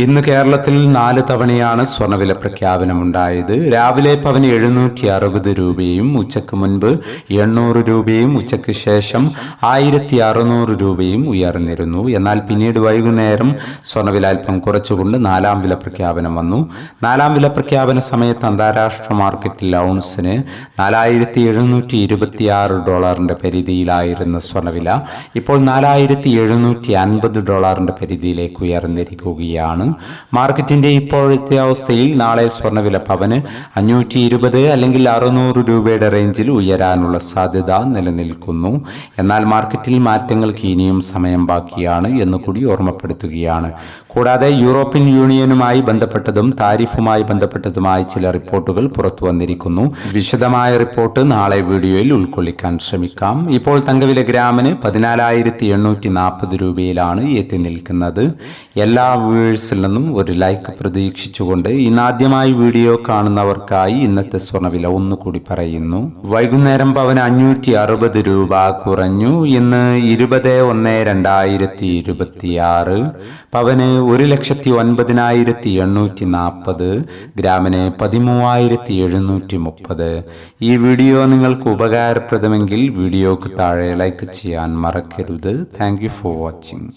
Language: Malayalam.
ഇന്ന് കേരളത്തിൽ 4 തവണയാണ് സ്വർണ്ണവില പ്രഖ്യാപനമുണ്ടായത്. രാവിലെ പവന് 760 രൂപയും ഉച്ചയ്ക്ക് മുൻപ് 800 രൂപയും ഉച്ചയ്ക്ക് ശേഷം 1600 രൂപയും ഉയർന്നിരുന്നു. എന്നാൽ പിന്നീട് വൈകുന്നേരം സ്വർണ്ണവില അല്പം കുറച്ചുകൊണ്ട് 4ാം വില പ്രഖ്യാപനം വന്നു. 4ാം വില പ്രഖ്യാപന സമയത്ത് അന്താരാഷ്ട്ര മാർക്കറ്റിൽ ഔൺസിന് $4726 പരിധിയിലായിരുന്ന സ്വർണ്ണവില ഇപ്പോൾ $4750 പരിധിയിലേക്ക് ഉയർന്നിരിക്കുകയാണ്. മാർക്കറ്റിന്റെ ഇപ്പോഴത്തെ അവസ്ഥയിൽ നാളെ സ്വർണ്ണവില പവന് 520 അല്ലെങ്കിൽ 600 രൂപയുടെ റേഞ്ചിൽ ഉയരാനുള്ള സാധ്യത നിലനിൽക്കുന്നു. എന്നാൽ മാർക്കറ്റിൽ മാറ്റങ്ങൾക്ക് ഇനിയും സമയം ബാക്കിയാണ് എന്നുകൂടി ഓർമ്മപ്പെടുത്തുകയാണ്. കൂടാതെ യൂറോപ്യൻ യൂണിയനുമായി ബന്ധപ്പെട്ടതും താരിഫുമായി ബന്ധപ്പെട്ടതുമായ ചില റിപ്പോർട്ടുകൾ പുറത്തു വന്നിരിക്കുന്നു. വിശദമായ റിപ്പോർട്ട് നാളെ വീഡിയോയിൽ ഉൾക്കൊള്ളിക്കാൻ ശ്രമിക്കാം. ഇപ്പോൾ തങ്കവില ഗ്രാമിന് 14,840 രൂപയിലാണ് എത്തി നിൽക്കുന്നത്. എല്ലാ വ്യൂവേഴ്സിൽ നിന്നും ഒരു ലൈക്ക് പ്രതീക്ഷിച്ചുകൊണ്ട് ഇന്നാദ്യമായി വീഡിയോ കാണുന്നവർക്കായി ഇന്നത്തെ സ്വർണ്ണവില ഒന്നുകൂടി പറയുന്നു. വൈകുന്നേരം പവന് 560 രൂപ കുറഞ്ഞു. ഇന്ന് 20/1/2026 പവന് 1,09,840, ഗ്രാമിന് 13,730. ഈ വീഡിയോ നിങ്ങൾക്ക് ഉപകാരപ്രദമെങ്കിൽ വീഡിയോക്ക് താഴെ ലൈക്ക് ചെയ്യാൻ മറക്കരുത്. Thank you for watching.